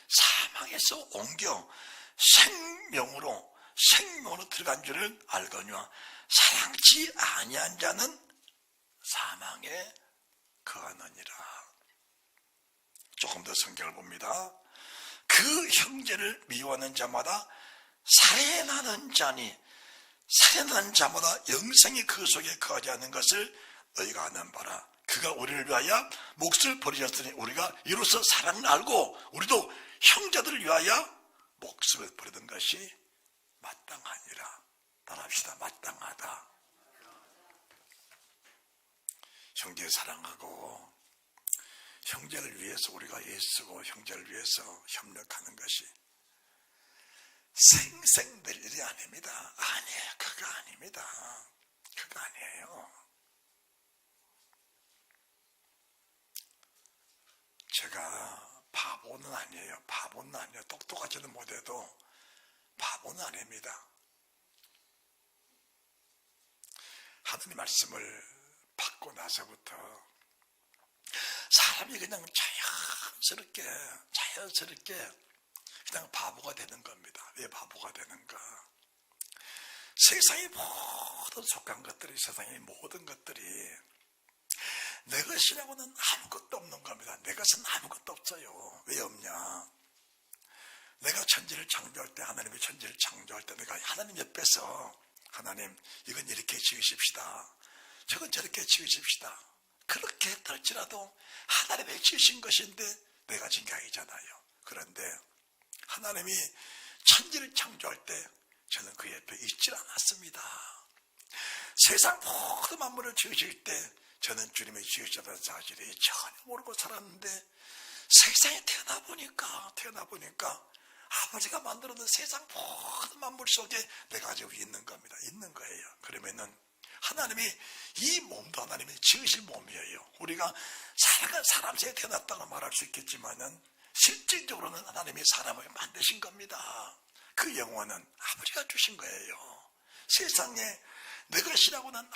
사망에서 옮겨 생명으로 들어간 줄을 알거니와 사랑치 아니한 자는 사망에 거하느니라. 조금 더 성경을 봅니다. 그 형제를 미워하는 자마다 살해나는 자마다 영생이 그 속에 거하지 않는 것을 너희가 아는 바라. 그가 우리를 위하여 몫을 버리셨으니 우리가 이로써 사랑을 알고 우리도 형제들을 위하여 목숨을 버리던 것이 마땅하니라. 따라합시다. 마땅하다. 형제 사랑하고 형제를 위해서 우리가 애쓰고 형제를 위해서 협력하는 것이 생생될 일이 아닙니다. 아니에요. 그거 아닙니다. 그거 아니에요. 제가 바보는 아니에요. 똑똑하지는 못해도 바보는 아닙니다. 하나님 말씀을 받고 나서부터 사람이 그냥 자연스럽게 그냥 바보가 되는 겁니다. 왜 바보가 되는가? 세상의 모든 것들이 내 것이라고는 아무것도 없는 겁니다. 내 것은 아무것도 없어요. 왜 없냐? 내가 천지를 창조할 때, 하나님의 천지를 창조할 때 내가 하나님 옆에서 하나님 이건 이렇게 지으십시다. 저건 저렇게 지으십시다. 그렇게 했다 할지라도 하나님이 지으신 것인데 내가 지은 게 아니잖아요. 그런데 하나님이 천지를 창조할 때 저는 그 옆에 있질 않았습니다. 세상 모든 만물을 지으실 때 저는 주님의 지으셨다는 사실이 전혀 모르고 살았는데 세상에 태어나 보니까 아버지가 만들어둔 세상 모든 만물 속에 내가 지금 있는 겁니다. 있는 거예요. 그러면은 하나님이 이 몸도 하나님이 지으신 몸이에요. 우리가 살아간 사람 새에 태어났다고 말할 수 있겠지만은 실질적으로는 하나님이 사람을 만드신 겁니다. 그 영혼은 아버지가 주신 거예요. 세상에 내 것이라고는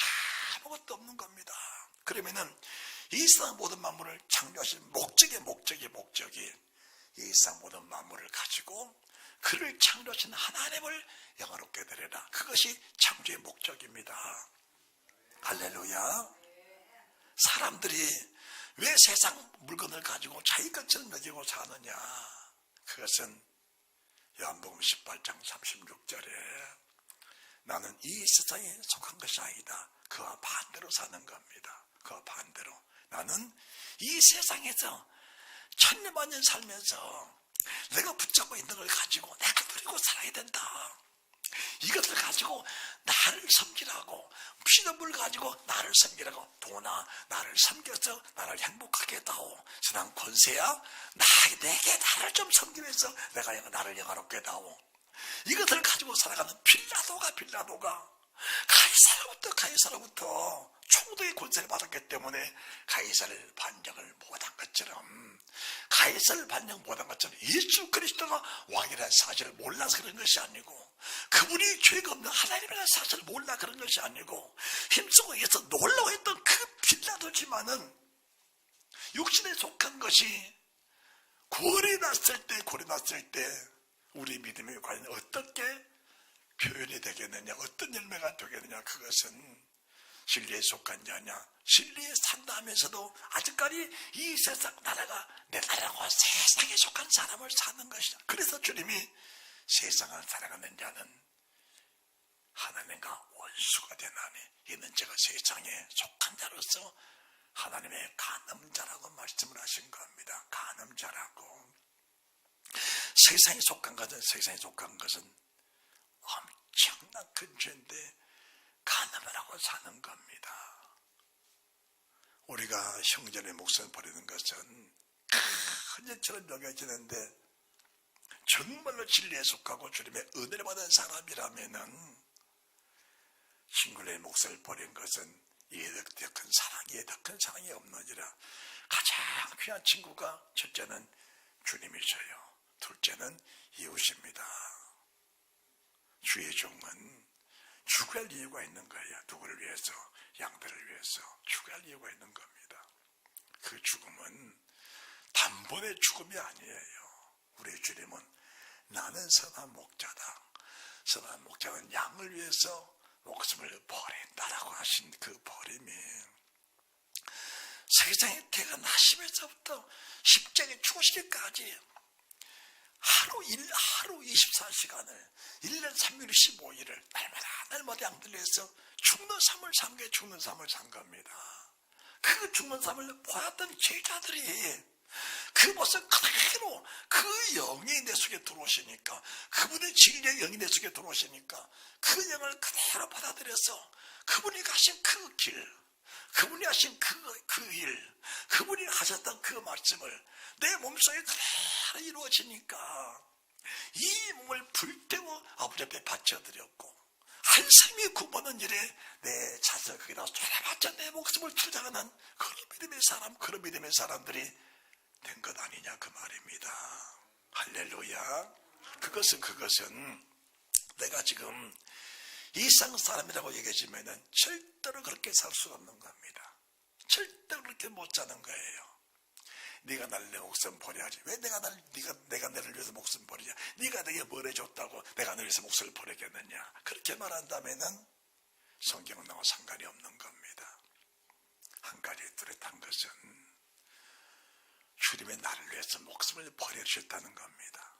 아무것도 없는 겁니다. 그러면은 이 세상 모든 만물을 창조하신 목적이 이 세상 모든 만물을 가지고 그를 창조하신 하나님을 영화롭게 드려라. 그것이 창조의 목적입니다. 할렐루야. 사람들이 왜 세상 물건을 가지고 자기 것처럼 여기고 사느냐? 그것은 요한복음 18장 36절에 나는 이 세상에 속한 것이 아니다. 그와 반대로 사는 겁니다. 그와 반대로. 나는 이 세상에서 천년만년 살면서 내가 붙잡고 있는 걸 가지고 내가 누리고 살아야 된다. 이것을 가지고 나를 섬기라고, 피눈물 가지고 나를 섬기라고, 도나 나를 섬겨서 나를 행복하게 해다오. 선한 권세야, 내게 나를 좀 섬기면서 내가 나를 영화롭게 해다오. 이것을 가지고 살아가는 빌라도가 가이사로부터 총독의 권세를 받았기 때문에 가이사를 반정을 못한 것처럼, 가이사를 반정 못한 것처럼 예수 그리스도가 왕이라는 사실을 몰라서 그런 것이 아니고, 그분이 죄가 없는 하나님이라는 사실을 몰라 그런 것이 아니고, 힘쓰고 해서 놀라고 했던 그 빌라도지만은 육신에 속한 것이 골이 났을 때 우리 믿음이 과연 어떻게 표현이 되겠느냐, 어떤 열매가 되겠느냐, 그것은 진리에 속한 자냐, 진리에 산다 하면서도 아직까지 이 세상 나라가 내 나라고 세상에 속한 사람을 사는 것이다. 그래서 주님이 세상을 살아가는 자는 하나님과 원수가 되나니, 이는 제가 세상에 속한 자로서 하나님의 간음자라고 말씀을 하신 겁니다. 간음자라고. 세상에 속한 것은 엄청난 큰 죄인데 간음을 하고 사는 겁니다. 우리가 형제의 목숨을 버리는 것은 큰 죄처럼 여겨지는데, 정말로 진리에 속하고 주님의 은혜를 받은 사람이라면은 친구의 목숨을 버린 것은 이에 더 큰 사랑이 없느니라. 가장 귀한 친구가 첫째는 주님이셔요. 둘째는 이웃입니다. 주의 종은 죽을 이유가 있는 거예요. 누구를 위해서? 양들을 위해서 죽을 이유가 있는 겁니다. 그 죽음은 단번에 죽음이 아니에요. 우리 주님은 나는 선한 목자다. 선한 목자는 양을 위해서 목숨을 버린다라고 하신 그 버림이, 세상에 태어나시면서부터 십자가에 죽으시기까지 하루 24시간을 1년 365일을 날마다 양들 위해서 죽는 삶을 산 겁니다. 그 죽는 삶을 보았던 제자들이 그 모습 그대로, 그 영이 내 속에 들어오시니까, 그분의 진리의 영이 내 속에 들어오시니까 그 영을 그대로 받아들여서 그분이 가신 그 길, 그분이 하신 그 일, 그분이 하셨던 그 말씀을 내 몸속에 그대로 이루어지니까 이 몸을 불태워 아버지 앞에 바쳐드렸고, 한 생명이 구원하는 일에 내 자신을 거기다 쏟아바쳐 내 목숨을 투자하는 그런 믿음의 사람들이 된 것 아니냐, 그 말입니다. 할렐루야. 그것은 내가 지금 이상 사람이라고 얘기하지만은 절대로 그렇게 살 수가 없는 겁니다. 절대로 그렇게 못 사는 거예요. 네가 내 목숨 버려야지. 왜 내가 너를 위해서 목숨 버리냐? 네가 내게 뭘 해줬다고 내가 너를 위해서 목숨을 버리겠느냐? 그렇게 말한다면은 성경은 나와 상관이 없는 겁니다. 한 가지 뚜렷한 것은 주님의 나를 위해서 목숨을 버려주셨다는 겁니다.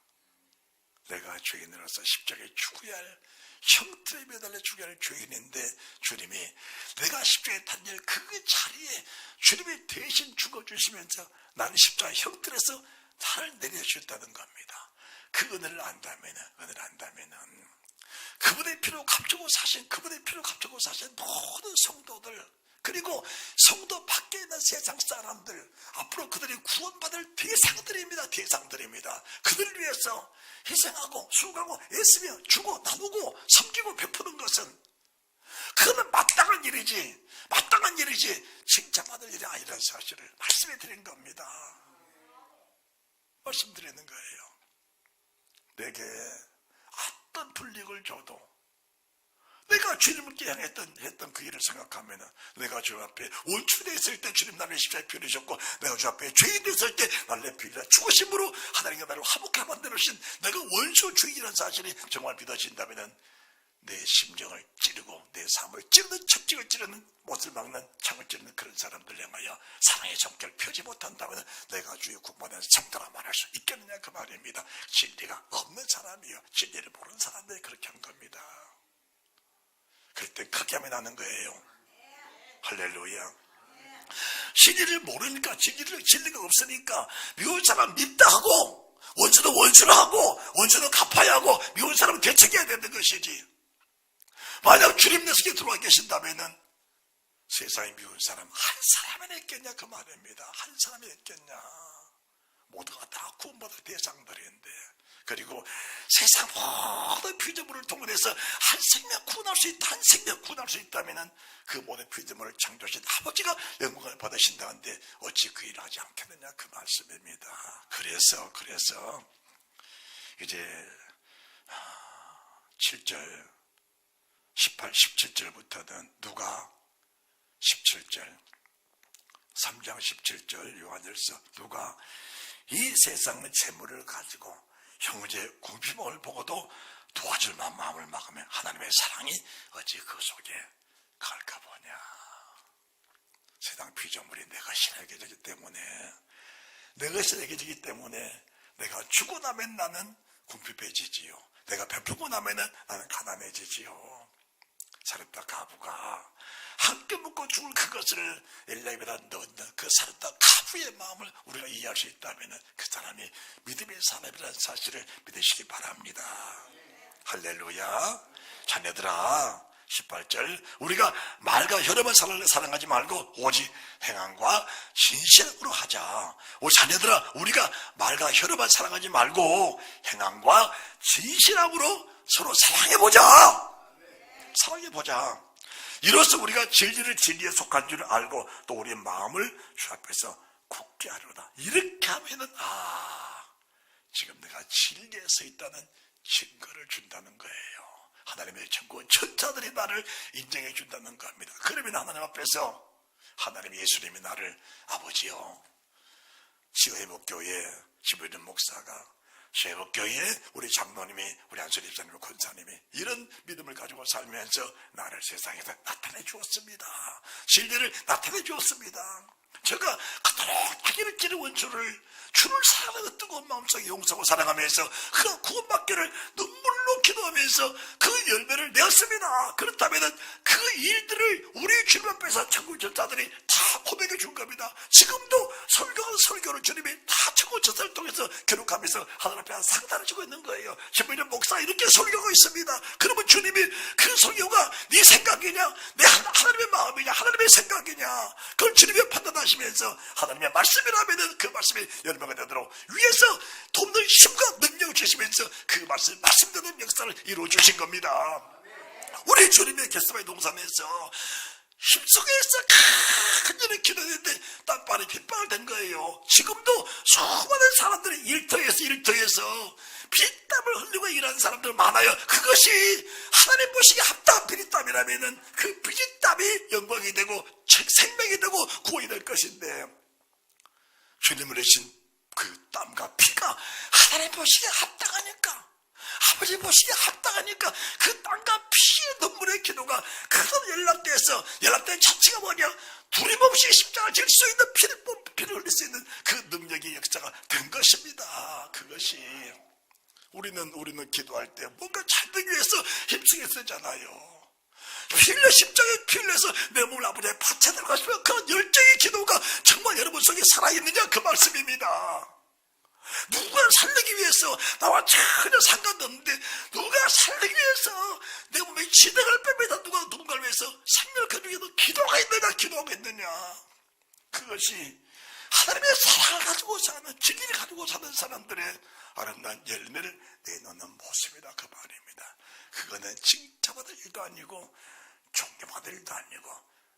내가 죄인으로서 십자가에 죽어야 할, 형틀에 매달려 죽어야 할 죄인인데, 주님이 내가 십자가에 탄 일 그 자리에 주님이 대신 죽어주시면서 나는 십자가 형틀에서 나를 내려주셨다는 겁니다. 그 은혜를 안다면은 그분의 피로 감추고 사신 모든 성도들, 그리고 성도 밖에 있는 세상 사람들, 앞으로 그들이 구원받을 대상들입니다. 그들을 위해서 희생하고 수고하고 애쓰며 주고 나누고 섬기고 베푸는 것은, 그거는 마땅한 일이지 칭찬받을 일이 아니라는 사실을 말씀해 드린 겁니다. 말씀드리는 거예요. 내게 어떤 불이익을 줘도 내가 주님께 향했던 그 일을 생각하면은, 내가 주 앞에 원수되어 있을 때 주님 나를 십자가에 피우셨고, 내가 주 앞에 죄인 됐을 때 나를 피우려 죽으심으로 하나님과 나를 화목하게 만들으신 내가 원수 주인이라는 사실이 정말 믿어진다면은, 내 심정을 찌르고 내 삶을 찌르는, 척직을 찌르는, 못을 막는, 창을 찌르는 그런 사람들 향하여 사랑의 정결을 펴지 못한다면 내가 주의 구원에 참다라 말할 수 있겠느냐, 그 말입니다. 진리가 없는 사람이요, 진리를 모르는 사람들이 그렇게 한 겁니다. 그럴 때 크게 하면 하는 거예요. 할렐루야. 진리를 모르니까, 진리가 없으니까 미울 사람 밉다 하고, 원수도 원수를 하고 원수도 갚아야 하고 미운 사람은 대책해야 되는 것이지. 만약 주님 내 속에 들어와 계신다면은 세상에 미운 사람 한 사람이 있겠냐 그 말입니다. 한 사람이 있겠냐. 모두가 다 구원받을 대상들인데, 그리고 세상 모든 피조물을 통해서 한 생명 구원할 수 있다, 한 생명 구원할 수 있다면은 그 모든 피조물을 창조하신 아버지가 영광을 받으신다는데 어찌 그 일을 하지 않겠느냐 그 말씀입니다. 그래서 이제 7절 18, 17절부터는 누가 17절 3장 17절 요한일서 누가 이 세상의 재물을 가지고 형제 궁핍을 보고도 도와줄 마음을 막으면 하나님의 사랑이 어찌 그 속에 갈까 보냐. 세상 피조물이 내 것이 내게지기 때문에 내가 주고 나면 나는 궁핍해지지요. 내가 베풀고 나면 나는 가난해지지요. 사렙다 가부가 함께 묻고 죽을 그것을 엘리야에다 넣는 그 사렙다 가부의 마음을 우리가 이해할 수 있다면 그 사람이 믿음의 사람이라는 사실을 믿으시기 바랍니다. 할렐루야. 자녀들아 18절 우리가 말과 혈험을 사랑하지 말고 오직 행함과 진실함으로 하자. 오 자녀들아 우리가 말과 혈험을 사랑하지 말고 행함과 진실함으로 서로 사랑해보자. 이로써 우리가 진리를 진리에 속한 줄을 알고 또 우리의 마음을 주 앞에서 굳게 하려다. 이렇게 하면은 지금 내가 진리에 서 있다는 증거를 준다는 거예요. 하나님의 증거 천사들이 나를 인정해 준다는 겁니다. 그러면 하나님 앞에서 하나님 예수님이 나를 아버지요 지혜복교회 지부인 목사가 세복교회에 우리 장로님이 우리 한솔 집사님 권사님이 이런 믿음을 가지고 살면서 나를 세상에서 나타내 주었습니다. 진리를 나타내 주었습니다. 제가 그토록 자기를 찌는 원수를 주를 사랑하는 뜨거운 마음속에 용서하고 사랑하면서 그 구원받기를 눈물로 기도하면서 그 열매를 내었습니다. 그렇다면 그 일들을 우리 주님 앞에서 천국 전사들이 다 고백해 준 겁니다. 지금도 설교하는 설교를 주님이 다 천국 전사를 통해서 기록하면서 하나님 앞에 상단을 주고 있는 거예요. 신부님 목사 이렇게 설교하고 있습니다. 그러면 주님이 그 설교가 네 생각이냐 내 하나님의 마음이냐 하나님의 생각이냐 그걸 주님이 판단하시면서 하나님의 말씀이라면 그 말씀이 열매가 되도록 위에서 돕는 힘과 능력을 주시면서 그 말씀되는 역사를 이루어 주신 겁니다. 우리 주님의 겟세마네 동산에서 힘속에서 간절히 기도했는데 땀발이 빗방울 된 거예요. 지금도 수많은 사람들이 일터에서 피땀을 흘리고 일하는 사람들 많아요. 그것이 하나님 보시기에 합당한 피땀이라면 그 피땀이 영광이 되고 생명이 되고 구원이 될 것인데 주님을 내신 그 땀과 피가 하나님 보시기에 합당하니까 아버지 보시기에 합당하니까 그 땀과 피의 눈물의 기도가 그런 연락된 자체가 뭐냐 두림없이 십자가를 질 수 있는 피를 흘릴 수 있는 그 능력의 역사가 된 것입니다. 그것이 우리는 기도할 때 뭔가 잘되기 위해서 힘쓰게 쓰잖아요. 피흘려 십자가에 피 흘려서 내 몸을 아버지의 밭에 들어가시면 그런 열정의 기도가 정말 여러분 속에 살아있느냐 그 말씀입니다. 누가 살리기 위해서 나와 전혀 상관없는데 누가 살리기 위해서 내 몸에 지능을 뺍니다. 누군가를 위해서 생명을 거두기도 기도가 있느냐 기도하고 있느냐. 그것이 하나님의 사랑을 가지고 사는 진리를 가지고 사는 사람들의 아름다운 열매를 내놓는 모습이다 그 말입니다. 그거는 칭찬받을 일도 아니고 존경받을 일도 아니고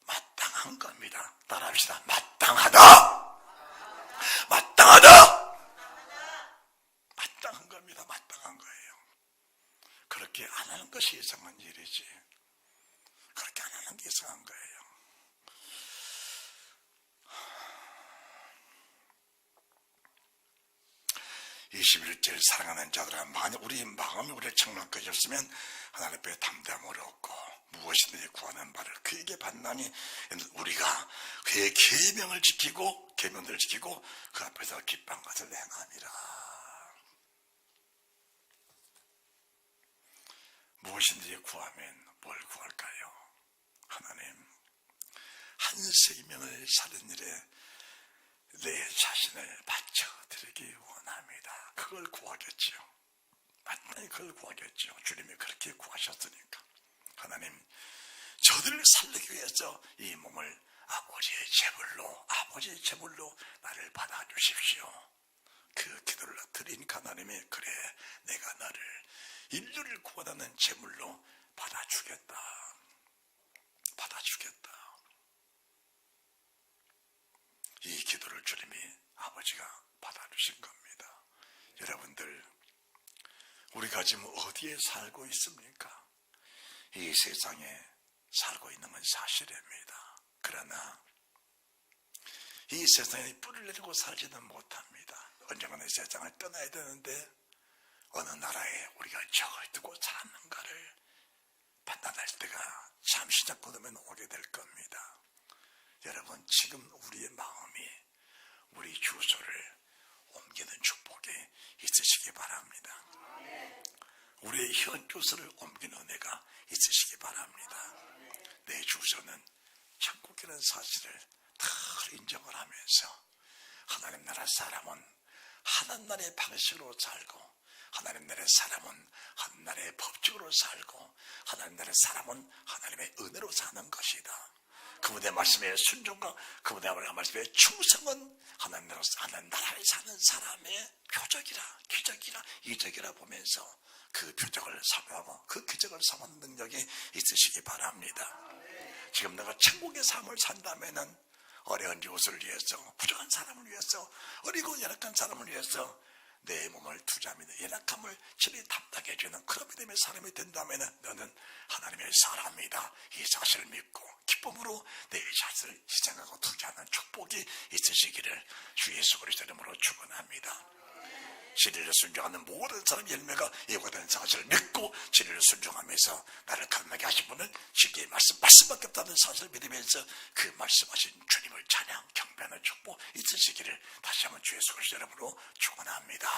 마땅한 겁니다. 따라합시다. 마땅하다. 마땅한 겁니다. 마땅한 거예요. 그렇게 안 하는 것이 이상한 일이지. 그렇게 안 하는 게 이상한 거예요. 21절 사랑하는 자들아 만약 우리 마음이 우리를 청량하게 였으면 하나님 앞에 담대함을 얻고 무엇이든지 구하는 바를 그에게 받나니 우리가 그의 계명을 지키고 계명들을 지키고 그 앞에서 기뻐한 것을 행함이라. 무엇이든지 구하면 뭘 구할까요? 하나님 한 생명을 살린 일에 내 자신을 바쳐드리기 원합니다. 그걸 구하겠지요. 마땅히 그걸 구하겠죠. 주님이 그렇게 구하셨으니까. 하나님, 저들을 살리기 위해서 이 몸을 아버지의 제물로 나를 받아주십시오. 그 기도를 드리니까 하나님이 그래, 내가 너를 인류를 구원하는 제물로 받아주겠다. 이 기도를 주님이 아버지가 받아주신 겁니다. 여러분들, 우리가 지금 어디에 살고 있습니까? 이 세상에 살고 있는 건 사실입니다. 그러나 이 세상에 뿌리를 내리고 살지는 못합니다. 언젠가 이 세상을 떠나야 되는데 어느 나라에 우리가 적을 두고 사는가를 판단할 때가 잠시 잡고되면 오게 될 겁니다. 여러분, 지금 우리의 마음이 우리 주소를 옮기는 축복이 있으시기 바랍니다. 우리의 현 주소를 옮기는 은혜가 있으시기 바랍니다. 내 주소는 천국이라는 사실을 다 인정을 하면서 하나님 나라 사람은 하나님 나라의 방식으로 살고, 하나님 나라의 사람은 하나님 나라의 법칙으로 살고, 하나님 나라의 사람은 하나님의 은혜로 사는 것이다. 그분의 말씀에 순종과 그분의 말씀에 충성은 하나님 나라에 사는 사람의 표적이라, 기적이라, 이적이라 보면서 그 표적을 사모하고 그 기적을 사모하는 능력이 있으시기 바랍니다. 지금 내가 천국의 삶을 산다면은 어려운 이웃을 위해서, 부족한 사람을 위해서, 어리고 연약한 사람을 위해서 내 몸을 투자합니다. 연약함을 친히 담당해 주는 그런 믿음의 사람이 된다면 너는 하나님의 사람이다. 이 사실을 믿고 기쁨으로 내 자신을 희생하고 투자하는 축복이 있으시기를 주 예수 그리스도 이름으로 축원합니다. 진리를 순종하는 모든 사람의 열매가 예고된 사실을 믿고 진리를 순종하면서 나를 강하게 하신 분은 쉽게 말씀밖에 없다는 사실을 믿으면서 그 말씀하신 주님을 찬양, 경배하는 축복 있으시기를 다시 한번 주 예수 그리스도 이름으로 축원합니다.